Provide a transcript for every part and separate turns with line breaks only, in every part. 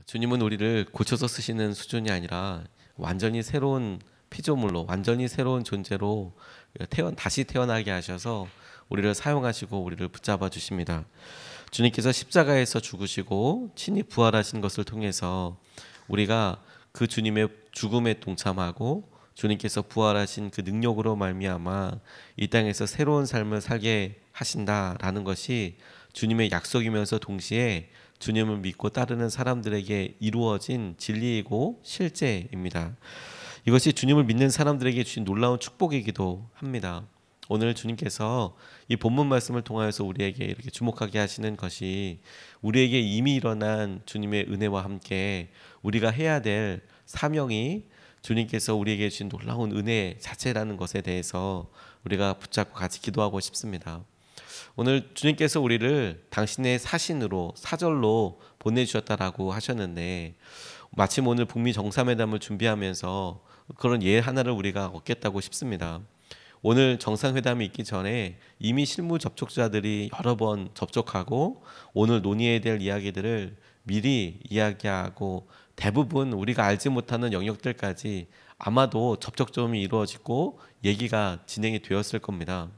주님은 우리를 고쳐서 쓰시는 수준이 아니라 완전히 새로운 피조물로, 완전히 새로운 존재로 다시 태어나게 하셔서 우리를 사용하시고 우리를 붙잡아 주십니다. 주님께서 십자가에서 죽으시고 친히 부활하신 것을 통해서 우리가 그 주님의 죽음에 동참하고 주님께서 부활하신 그 능력으로 말미암아 이 땅에서 새로운 삶을 살게 하신다라는 것이 주님의 약속이면서 동시에 주님을 믿고 따르는 사람들에게 이루어진 진리이고 실제입니다. 이것이 주님을 믿는 사람들에게 주신 놀라운 축복이기도 합니다. 오늘 주님께서 이 본문 말씀을 통하여서 우리에게 이렇게 주목하게 하시는 것이 우리에게 이미 일어난 주님의 은혜와 함께 우리가 해야 될 사명이 주님께서 우리에게 주신 놀라운 은혜 자체라는 것에 대해서 우리가 붙잡고 같이 기도하고 싶습니다. 오늘 주님께서 우리를 당신의 사신으로 사절로 보내주셨다라고 하셨는데 마침 오늘 북미 정상회담을 준비하면서 그런 예 하나를 우리가 얻겠다고 싶습니다. 오늘 정상회담이 있기 전에 이미 실무 접촉자들이 여러 번 접촉하고 오늘 논의해야 될 이야기들을 미리 이야기하고 대부분 우리가 알지 못하는 영역들까지 아마도 접촉점이 이루어지고 얘기가 진행이 되었을 겁니다.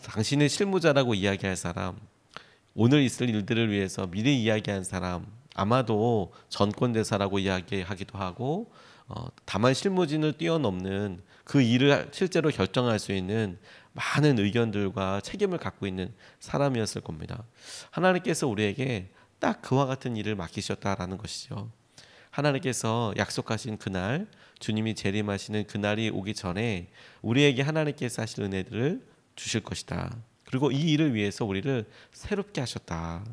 당신의 실무자라고 이야기할 사람, 오늘 있을 일들을 위해서 미리 이야기한 사람, 아마도 전권대사라고 이야기하기도 하고 다만 실무진을 뛰어넘는 그 일을 실제로 결정할 수 있는 많은 의견들과 책임을 갖고 있는 사람이었을 겁니다. 하나님께서 우리에게 딱 그와 같은 일을 맡기셨다라는 것이죠. 하나님께서 약속하신 그날, 주님이 재림하시는 그날이 오기 전에 우리에게 하나님께서 하실 은혜들을 주실 것이다. 그리고 이 일을 위해서 우리를 새롭게 하셨다.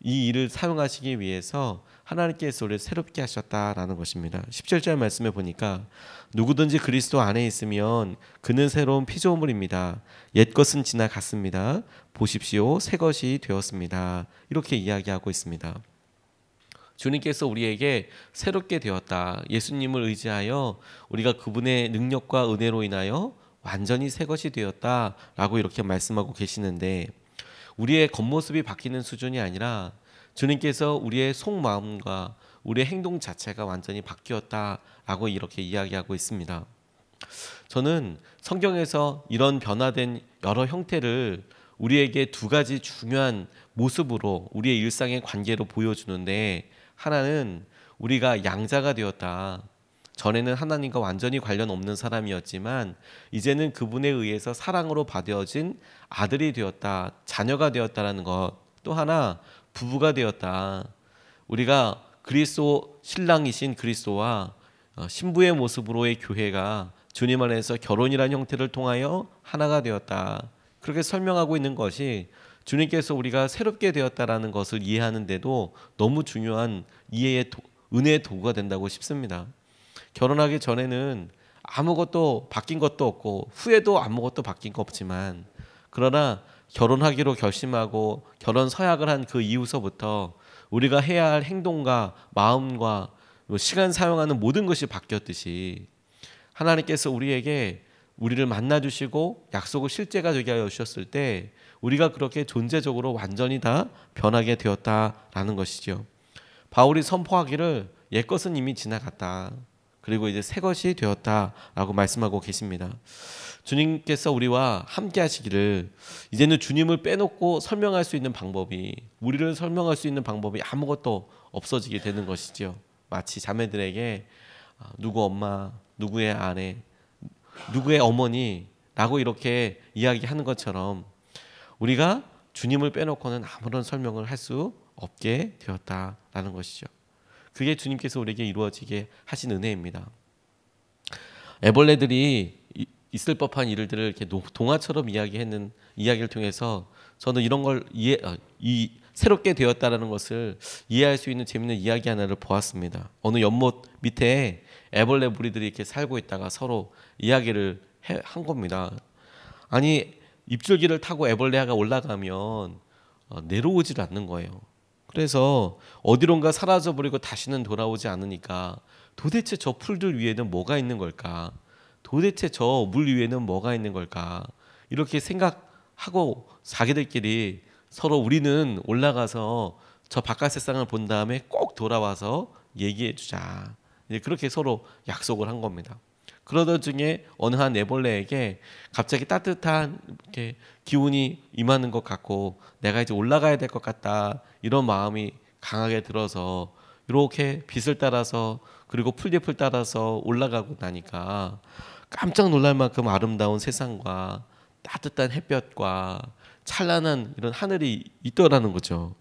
이 일을 사용하시기 위해서 하나님께서 우리를 새롭게 하셨다라는 것입니다. 17절 말씀에 보니까 누구든지 그리스도 안에 있으면 그는 새로운 피조물입니다. 옛것은 지나갔습니다. 보십시오, 새 것이 되었습니다. 이렇게 이야기하고 있습니다. 주님께서 우리에게 새롭게 되었다. 예수님을 의지하여 우리가 그분의 능력과 은혜로 인하여 완전히 새 것이 되었다라고 이렇게 말씀하고 계시는데 우리의 겉모습이 바뀌는 수준이 아니라 주님께서 우리의 속마음과 우리의 행동 자체가 완전히 바뀌었다라고 이렇게 이야기하고 있습니다. 저는 성경에서 이런 변화된 여러 형태를 우리에게 두 가지 중요한 모습으로 우리의 일상의 관계로 보여주는데 하나는 우리가 양자가 되었다. 전에는 하나님과 완전히 관련 없는 사람이었지만 이제는 그분에 의해서 사랑으로 받아들여진 아들이 되었다, 자녀가 되었다라는 것. 또 하나 부부가 되었다. 우리가 그리스도 신랑이신 그리스도와 신부의 모습으로의 교회가 주님 안에서 결혼이라는 형태를 통하여 하나가 되었다. 그렇게 설명하고 있는 것이 주님께서 우리가 새롭게 되었다라는 것을 이해하는데도 너무 중요한 이해의 은혜의 도구가 된다고 싶습니다. 결혼하기 전에는 아무것도 바뀐 것도 없고 후에도 아무것도 바뀐 거 없지만 그러나 결혼하기로 결심하고 결혼 서약을 한 그 이후서부터 우리가 해야 할 행동과 마음과 시간 사용하는 모든 것이 바뀌었듯이 하나님께서 우리를 만나주시고 약속을 실제가 되게 하여 주셨을 때 우리가 그렇게 존재적으로 완전히 다 변하게 되었다라는 것이죠. 바울이 선포하기를 옛것은 이미 지나갔다. 그리고 이제 새 것이 되었다라고 말씀하고 계십니다. 주님께서 우리와 함께 하시기를 이제는 주님을 빼놓고 설명할 수 있는 방법이 우리를 설명할 수 있는 방법이 아무것도 없어지게 되는 것이죠. 마치 자매들에게 누구 엄마, 누구의 아내, 누구의 어머니라고 이렇게 이야기하는 것처럼 우리가 주님을 빼놓고는 아무런 설명을 할 수 없게 되었다라는 것이죠. 그게 주님께서 우리에게 이루어지게 하신 은혜입니다. 애벌레들이 있을 법한 일들을 이렇게 동화처럼 이야기를 통해서 저는 이런 걸 새롭게 되었다라는 것을 이해할 수 있는 재밌는 이야기 하나를 보았습니다. 어느 연못 밑에 애벌레 무리들이 이렇게 살고 있다가 서로 이야기를 한 겁니다. 아니 입줄기를 타고 애벌레가 올라가면 내려오질 않는 거예요. 그래서 어디론가 사라져버리고 다시는 돌아오지 않으니까 도대체 저 풀들 위에는 뭐가 있는 걸까? 도대체 저 물 위에는 뭐가 있는 걸까? 이렇게 생각하고 자기들끼리 서로 우리는 올라가서 저 바깥 세상을 본 다음에 꼭 돌아와서 얘기해 주자. 이제 그렇게 서로 약속을 한 겁니다. 그러던 중에 어느 한 애벌레에게 갑자기 따뜻한 이렇게 기운이 임하는 것 같고 내가 이제 올라가야 될 것 같다 이런 마음이 강하게 들어서 이렇게 빛을 따라서 그리고 풀잎을 따라서 올라가고 나니까 깜짝 놀랄 만큼 아름다운 세상과 따뜻한 햇볕과 찬란한 이런 하늘이 있더라는 거죠.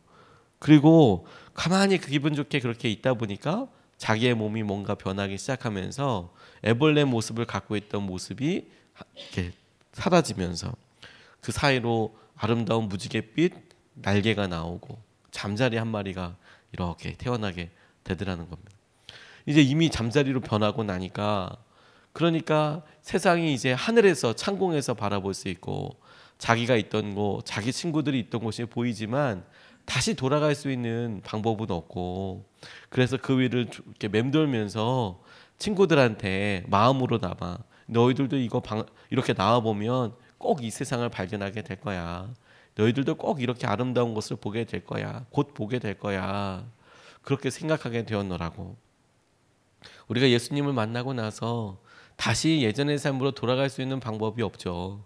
그리고 가만히 그 기분 좋게 그렇게 있다 보니까 자기의 몸이 뭔가 변하기 시작하면서 애벌레 모습을 갖고 있던 모습이 이렇게 사라지면서 그 사이로 아름다운 무지갯빛 날개가 나오고 잠자리 한 마리가 이렇게 태어나게 되더라는 겁니다. 이제 이미 잠자리로 변하고 나니까 그러니까 세상이 이제 하늘에서 창공에서 바라볼 수 있고 자기가 있던 곳, 자기 친구들이 있던 곳이 보이지만 다시 돌아갈 수 있는 방법은 없고 그래서 그 위를 이렇게 맴돌면서 친구들한테 마음으로나마 너희들도 이렇게 나와 보면 꼭 이 세상을 발견하게 될 거야. 너희들도 꼭 이렇게 아름다운 것을 보게 될 거야. 곧 보게 될 거야. 그렇게 생각하게 되었노라고. 우리가 예수님을 만나고 나서 다시 예전의 삶으로 돌아갈 수 있는 방법이 없죠.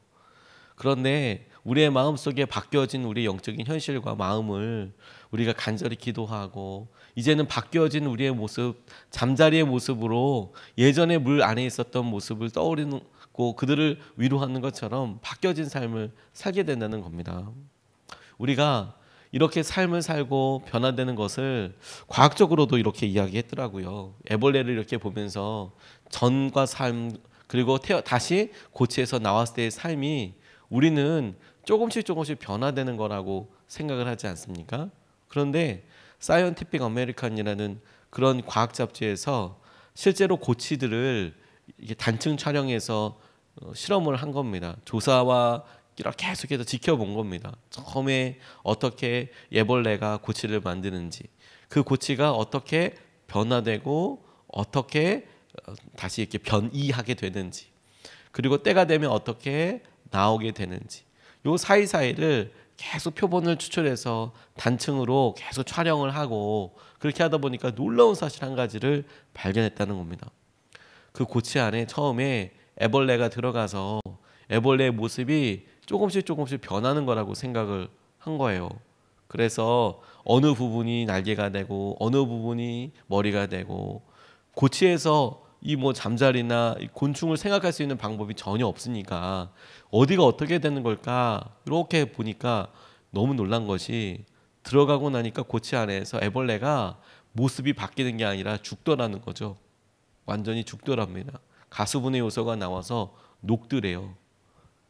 그런데 우리의 마음속에 바뀌어진 우리 영적인 현실과 마음을 우리가 간절히 기도하고 이제는 바뀌어진 우리의 모습, 잠자리의 모습으로 예전에 물 안에 있었던 모습을 떠올리고 그들을 위로하는 것처럼 바뀌어진 삶을 살게 된다는 겁니다. 우리가 이렇게 삶을 살고 변화되는 것을 과학적으로도 이렇게 이야기했더라고요. 애벌레를 이렇게 보면서 전과 삶 그리고 다시 고치에서 나왔을 때의 삶이 우리는 조금씩 변화되는 거라고 생각을 하지 않습니까? 그런데 사이언티픽 아메리칸이라는 그런 과학 잡지에서 실제로 고치들을 이게 단층 촬영해서 실험을 한 겁니다. 조사와 이렇게 계속해서 지켜본 겁니다. 처음에 어떻게 애벌레가 고치를 만드는지, 그 고치가 어떻게 변화되고 어떻게 다시 이렇게 변이하게 되는지, 그리고 때가 되면 어떻게 나오게 되는지, 요 사이사이를 계속 표본을 추출해서 단층으로 계속 촬영을 하고 그렇게 하다 보니까 놀라운 사실 한 가지를 발견했다는 겁니다. 그 고치 안에 처음에 애벌레가 들어가서 애벌레의 모습이 조금씩 변하는 거라고 생각을 한 거예요. 그래서 어느 부분이 날개가 되고 어느 부분이 머리가 되고 고치에서 이 잠자리나 곤충을 생각할 수 있는 방법이 전혀 없으니까 어디가 어떻게 되는 걸까 이렇게 보니까 너무 놀란 것이 들어가고 나니까 고치 안에서 애벌레가 모습이 바뀌는 게 아니라 죽더라는 거죠. 완전히 죽더랍니다. 가수분해 요소가 나와서 녹더래요.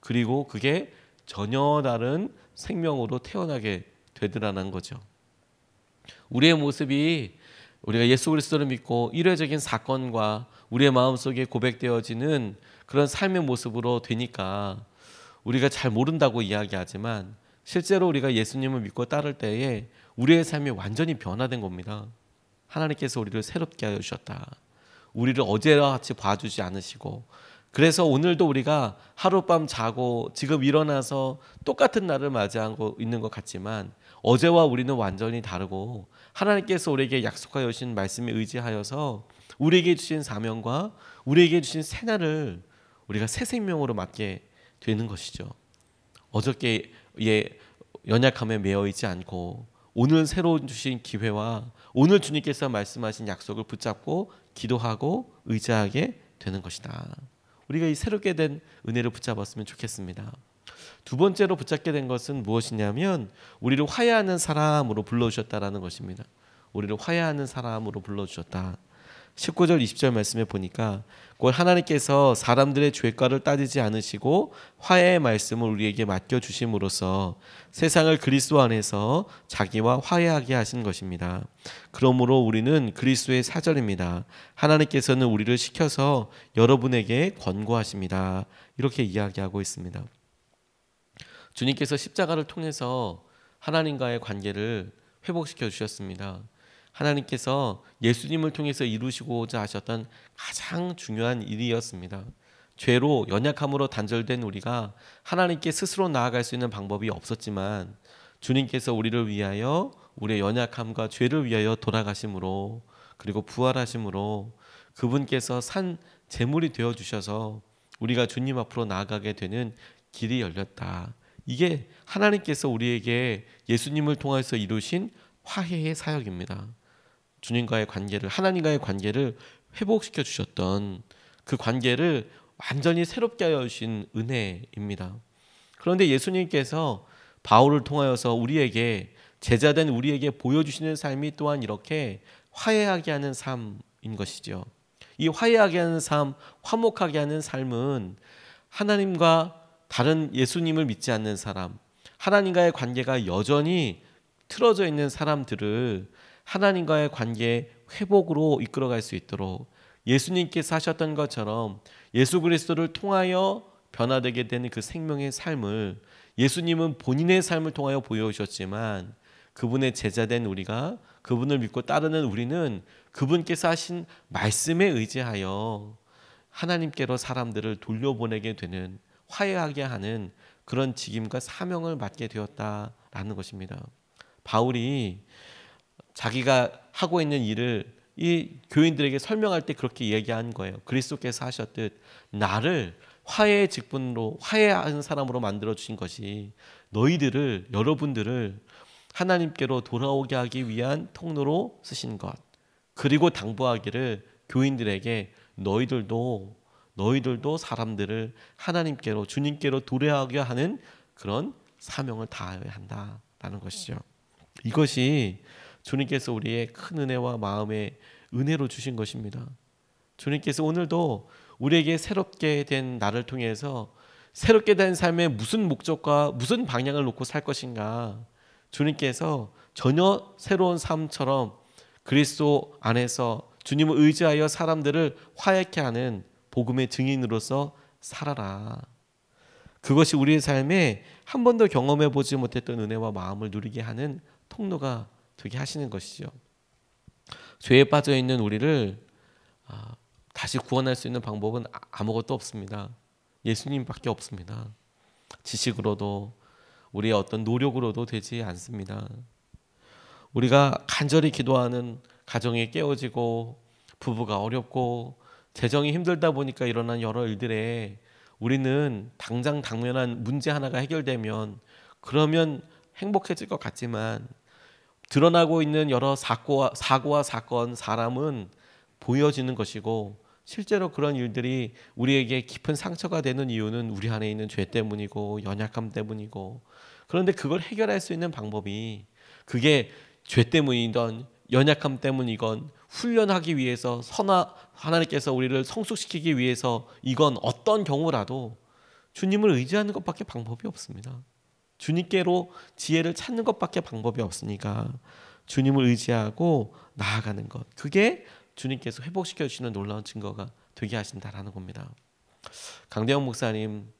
그리고 그게 전혀 다른 생명으로 태어나게 되더라는 거죠. 우리의 모습이 우리가 예수 그리스도를 믿고 일회적인 사건과 우리의 마음속에 고백되어지는 그런 삶의 모습으로 되니까 우리가 잘 모른다고 이야기하지만 실제로 우리가 예수님을 믿고 따를 때에 우리의 삶이 완전히 변화된 겁니다. 하나님께서 우리를 새롭게 하여 주셨다. 우리를 어제와 같이 봐주지 않으시고 그래서 오늘도 우리가 하룻밤 자고 지금 일어나서 똑같은 날을 맞이하고 있는 것 같지만 어제와 우리는 완전히 다르고 하나님께서 우리에게 약속하여 주신 말씀에 의지하여서 우리에게 주신 사명과 우리에게 주신 새날을 우리가 새 생명으로 맞게 되는 것이죠. 어저께의 연약함에 매여 있지 않고 오늘 새로 주신 기회와 오늘 주님께서 말씀하신 약속을 붙잡고 기도하고 의지하게 되는 것이다. 우리가 이 새롭게 된 은혜를 붙잡았으면 좋겠습니다. 두 번째로 붙잡게 된 것은 무엇이냐면 우리를 화해하는 사람으로 불러주셨다라는 것입니다. 우리를 화해하는 사람으로 불러주셨다. 19절 20절 말씀에 보니까 곧 하나님께서 사람들의 죄과를 따지지 않으시고 화해의 말씀을 우리에게 맡겨주심으로써 세상을 그리스도 안에서 자기와 화해하게 하신 것입니다. 그러므로 우리는 그리스도의 사절입니다. 하나님께서는 우리를 시켜서 여러분에게 권고하십니다. 이렇게 이야기하고 있습니다. 주님께서 십자가를 통해서 하나님과의 관계를 회복시켜 주셨습니다. 하나님께서 예수님을 통해서 이루시고자 하셨던 가장 중요한 일이었습니다. 죄로 연약함으로 단절된 우리가 하나님께 스스로 나아갈 수 있는 방법이 없었지만 주님께서 우리를 위하여 우리의 연약함과 죄를 위하여 돌아가심으로 그리고 부활하심으로 그분께서 산 제물이 되어 주셔서 우리가 주님 앞으로 나아가게 되는 길이 열렸다. 이게 하나님께서 우리에게 예수님을 통해서 이루신 화해의 사역입니다. 주님과의 관계를, 하나님과의 관계를 회복시켜 주셨던 그 관계를 완전히 새롭게 하여 주신 은혜입니다. 그런데 예수님께서 바울을 통하여서 우리에게, 제자된 우리에게 보여주시는 삶이 또한 이렇게 화해하게 하는 삶인 것이죠. 이 화해하게 하는 삶, 화목하게 하는 삶은 하나님과 다른 예수님을 믿지 않는 사람, 하나님과의 관계가 여전히 틀어져 있는 사람들을 하나님과의 관계 회복으로 이끌어갈 수 있도록 예수님께서 하셨던 것처럼 예수 그리스도를 통하여 변화되게 되는 그 생명의 삶을 예수님은 본인의 삶을 통하여 보여주셨지만 그분의 제자된 우리가, 그분을 믿고 따르는 우리는 그분께서 하신 말씀에 의지하여 하나님께로 사람들을 돌려보내게 되는, 화해하게 하는 그런 직임과 사명을 맡게 되었다라는 것입니다. 바울이 자기가 하고 있는 일을 이 교인들에게 설명할 때 그렇게 얘기한 거예요. 그리스도께서 하셨듯 나를 화해의 직분으로, 화해하는 사람으로 만들어 주신 것이 너희들을, 여러분들을 하나님께로 돌아오게 하기 위한 통로로 쓰신 것. 그리고 당부하기를 교인들에게 너희들도 사람들을 하나님께로, 주님께로 도래하게 하는 그런 사명을 다해야 한다라는 것이죠. 이것이 주님께서 우리의 큰 은혜와 마음의 은혜로 주신 것입니다. 주님께서 오늘도 우리에게 새롭게 된 나를 통해서 새롭게 된 삶의 무슨 목적과 무슨 방향을 놓고 살 것인가, 주님께서 전혀 새로운 삶처럼 그리스도 안에서 주님을 의지하여 사람들을 화해케 하는 복음의 증인으로서 살아라. 그것이 우리의 삶에 한 번도 경험해 보지 못했던 은혜와 마음을 누리게 하는 통로가 되게 하시는 것이죠. 죄에 빠져 있는 우리를 다시 구원할 수 있는 방법은 아무것도 없습니다. 예수님밖에 없습니다. 지식으로도 우리의 어떤 노력으로도 되지 않습니다. 우리가 간절히 기도하는 가정이 깨어지고 부부가 어렵고 재정이 힘들다 보니까 일어난 여러 일들에 우리는 당장 당면한 문제 하나가 해결되면 그러면 행복해질 것 같지만 드러나고 있는 여러 사고와 사건, 사람은 보여지는 것이고 실제로 그런 일들이 우리에게 깊은 상처가 되는 이유는 우리 안에 있는 죄 때문이고 연약함 때문이고, 그런데 그걸 해결할 수 있는 방법이, 그게 죄 때문이건 연약함 때문이건 훈련하기 위해서 하나님께서 우리를 성숙시키기 위해서 이건 어떤 경우라도 주님을 의지하는 것밖에 방법이 없습니다. 주님께로 지혜를 찾는 것밖에 방법이 없으니까 주님을 의지하고 나아가는 것, 그게 주님께서 회복시켜 주시는 놀라운 증거가 되게 하신다라는 겁니다. 강대영 목사님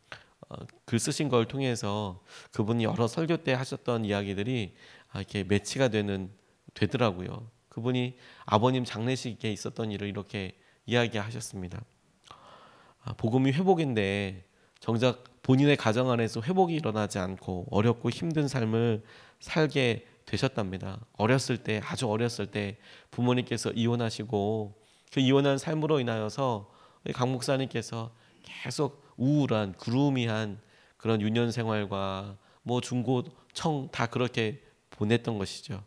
글 쓰신 걸 통해서 그분이 여러 설교 때 하셨던 이야기들이 이렇게 매치가 되더라고요. 그분이 아버님 장례식에 있었던 일을 이렇게 이야기하셨습니다. 복음이 회복인데 정작 본인의 가정 안에서 회복이 일어나지 않고 어렵고 힘든 삶을 살게 되셨답니다. 아주 어렸을 때 부모님께서 이혼하시고 그 이혼한 삶으로 인하여서 강 목사님께서 계속 우울한 그루미한 그런 유년 생활과 중고청 다 그렇게 보냈던 것이죠.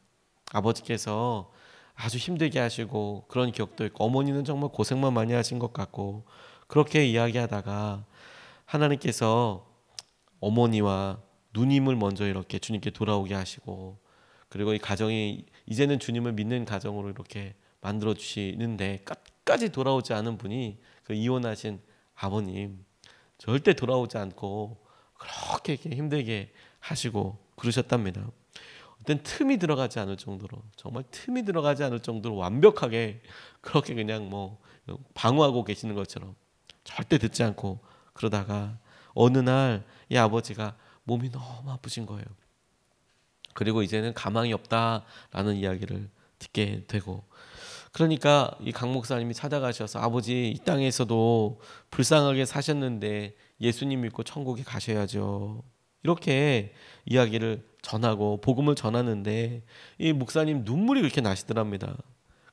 아버지께서 아주 힘들게 하시고 그런 기억도 있고 어머니는 정말 고생만 많이 하신 것 같고 그렇게 이야기하다가 하나님께서 어머니와 누님을 먼저 이렇게 주님께 돌아오게 하시고, 그리고 이 가정이 이제는 주님을 믿는 가정으로 이렇게 만들어 주시는데 끝까지 돌아오지 않은 분이 그 이혼하신 아버님, 절대 돌아오지 않고 그렇게 힘들게 하시고 그러셨답니다. 어떤 틈이 들어가지 않을 정도로, 정말 틈이 들어가지 않을 정도로 완벽하게 그렇게 그냥 방어하고 계시는 것처럼 절대 듣지 않고 그러다가 어느 날 이 아버지가 몸이 너무 아프신 거예요. 그리고 이제는 가망이 없다라는 이야기를 듣게 되고, 그러니까 이 강 목사님이 찾아가셔서 아버지 이 땅에서도 불쌍하게 사셨는데 예수님 믿고 천국에 가셔야죠. 이렇게 이야기를 전하고 복음을 전하는데 이 목사님 눈물이 그렇게 나시더랍니다.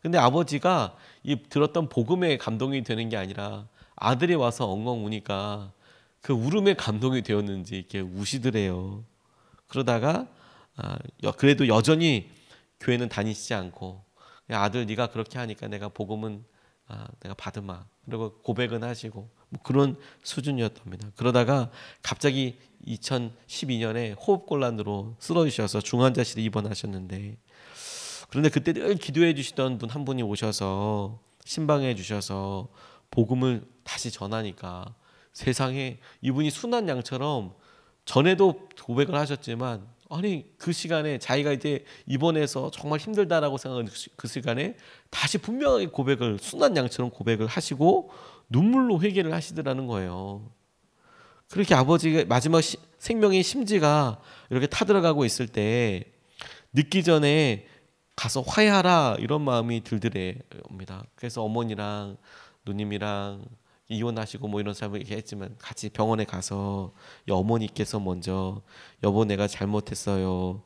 근데 아버지가 이 들었던 복음에 감동이 되는 게 아니라 아들이 와서 엉엉 우니까 그 울음에 감동이 되었는지 이렇게 우시더래요. 그러다가 그래도 여전히 교회는 다니시지 않고 아들 네가 그렇게 하니까 내가 복음은 내가 받으마. 그리고 고백은 하시고 뭐 그런 수준이었답니다. 그러다가 갑자기 2012년에 호흡곤란으로 쓰러지셔서 중환자실에 입원하셨는데 그런데 그때 늘 기도해 주시던 분 한 분이 오셔서 신방해 주셔서 복음을 다시 전하니까 세상에 이분이 순한 양처럼 전에도 고백을 하셨지만 아니 그 시간에 자기가 이제 입원해서 정말 힘들다라고 생각하는 그 시간에 다시 분명하게 고백을 순한 양처럼 고백을 하시고 눈물로 회개를 하시더라는 거예요. 그렇게 아버지가 마지막 생명의 심지가 이렇게 타들어가고 있을 때 늦기 전에 가서 화해하라 이런 마음이 들더래옵니다. 그래서 어머니랑 누님이랑 이혼하시고 뭐 이런 사람을 이렇게 했지만 같이 병원에 가서 어머니께서 먼저 여보 내가 잘못했어요.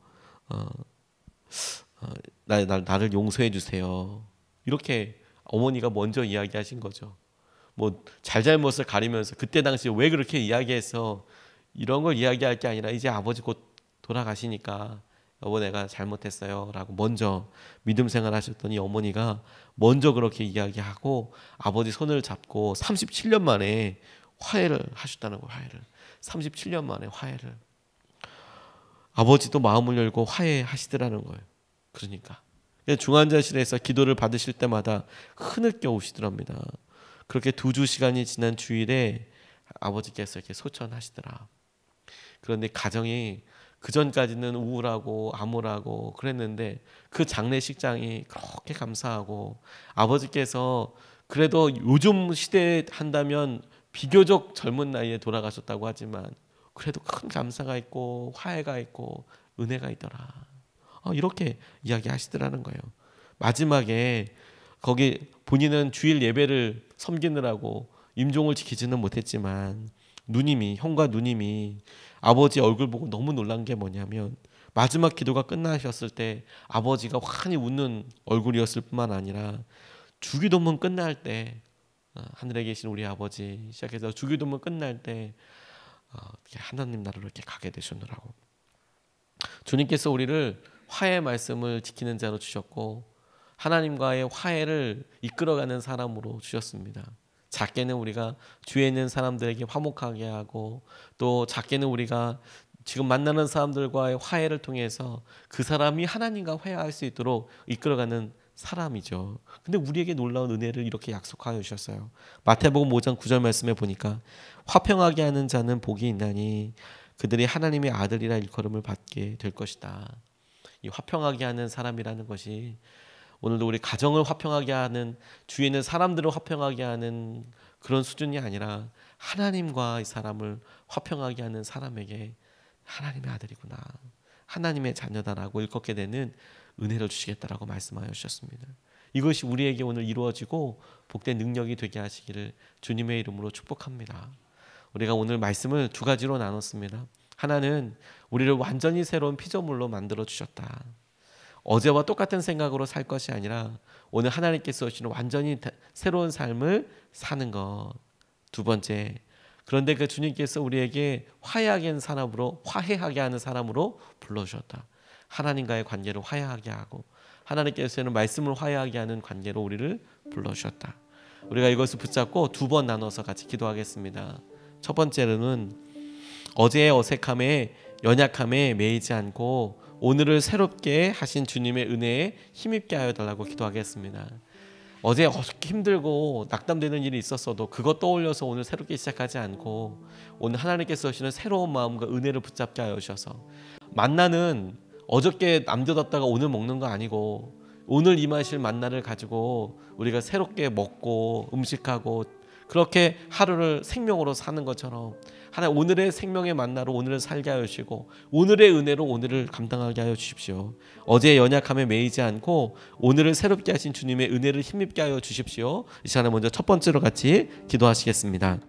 나를 용서해 주세요. 이렇게 어머니가 먼저 이야기하신 거죠. 뭐 잘잘못을 가리면서 그때 당시 왜 그렇게 이야기해서 이런 걸 이야기할 게 아니라 이제 아버지 곧 돌아가시니까 여보 내가 잘못했어요 라고 먼저 믿음 생활 하셨더니 어머니가 먼저 그렇게 이야기하고 아버지 손을 잡고 37년 만에 화해를 하셨다는 거예요. 화해를 37년 만에 화해를 아버지도 마음을 열고 화해하시더라는 거예요. 그러니까 중환자실에서 기도를 받으실 때마다 흐느껴 오시더랍니다. 그렇게 2주 시간이 지난 주일에 아버지께서 이렇게 소천하시더라. 그런데 가정이 그 전까지는 우울하고 암울하고 그랬는데 그 장례식장이 그렇게 감사하고 아버지께서 그래도 요즘 시대에 한다면 비교적 젊은 나이에 돌아가셨다고 하지만 그래도 큰 감사가 있고 화해가 있고 은혜가 있더라. 이렇게 이야기하시더라는 거예요. 마지막에 거기 본인은 주일 예배를 섬기느라고 임종을 지키지는 못했지만 형과 누님이 아버지 얼굴 보고 너무 놀란 게 뭐냐면 마지막 기도가 끝나셨을 때 아버지가 환히 웃는 얼굴이었을 뿐만 아니라 주기도문 끝날 때 하늘에 계신 우리 아버지 시작해서 주기도문 끝날 때 하나님 나라로 이렇게 가게 되셨느라고 주님께서 우리를 화해의 말씀을 지키는 자로 주셨고 하나님과의 화해를 이끌어가는 사람으로 주셨습니다. 작게는 우리가 주위에 있는 사람들에게 화목하게 하고 또 작게는 우리가 지금 만나는 사람들과의 화해를 통해서 그 사람이 하나님과 화해할 수 있도록 이끌어가는 사람이죠. 근데 우리에게 놀라운 은혜를 이렇게 약속하여 주셨어요. 마태복음 5장 9절 말씀에 보니까 화평하게 하는 자는 복이 있나니 그들이 하나님의 아들이라 일컬음을 받게 될 것이다. 이 화평하게 하는 사람이라는 것이 오늘도 우리 가정을 화평하게 하는 주위에 있는 사람들을 화평하게 하는 그런 수준이 아니라 하나님과 이 사람을 화평하게 하는 사람에게 하나님의 아들이구나 하나님의 자녀다라고 일컫게 되는 은혜를 주시겠다라고 말씀하여 주셨습니다. 이것이 우리에게 오늘 이루어지고 복된 능력이 되게 하시기를 주님의 이름으로 축복합니다. 우리가 오늘 말씀을 2가지로 나눴습니다. 하나는 우리를 완전히 새로운 피조물로 만들어 주셨다. 어제와 똑같은 생각으로 살 것이 아니라 오늘 하나님께서 주시는 완전히 새로운 삶을 사는 것. 2번째, 그런데 그 주님께서 우리에게 화해하게 하는 사람으로 불러주셨다. 하나님과의 관계를 화해하게 하고 하나님께서는 말씀을 화해하게 하는 관계로 우리를 불러주셨다. 우리가 이것을 붙잡고 2번 나눠서 같이 기도하겠습니다. 첫 번째로는 어제의 어색함에 연약함에 매이지 않고 오늘을 새롭게 하신 주님의 은혜에 힘입게 하여 달라고 기도하겠습니다. 어제 힘들고 낙담되는 일이 있었어도 그것 떠올려서 오늘 새롭게 시작하지 않고 오늘 하나님께서 주시는 새로운 마음과 은혜를 붙잡게 하여 주셔서 만나는 어저께 남겨뒀다가 오늘 먹는 거 아니고 오늘 임하실 만나를 가지고 우리가 새롭게 먹고 음식하고 그렇게 하루를 생명으로 사는 것처럼 하나님 오늘의 생명의 만나로 오늘을 살게 하여 주시고 오늘의 은혜로 오늘을 감당하게 하여 주십시오. 어제의 연약함에 매이지 않고 오늘을 새롭게 하신 주님의 은혜를 힘입게 하여 주십시오. 이 시간에 먼저 첫 번째로 같이 기도하시겠습니다.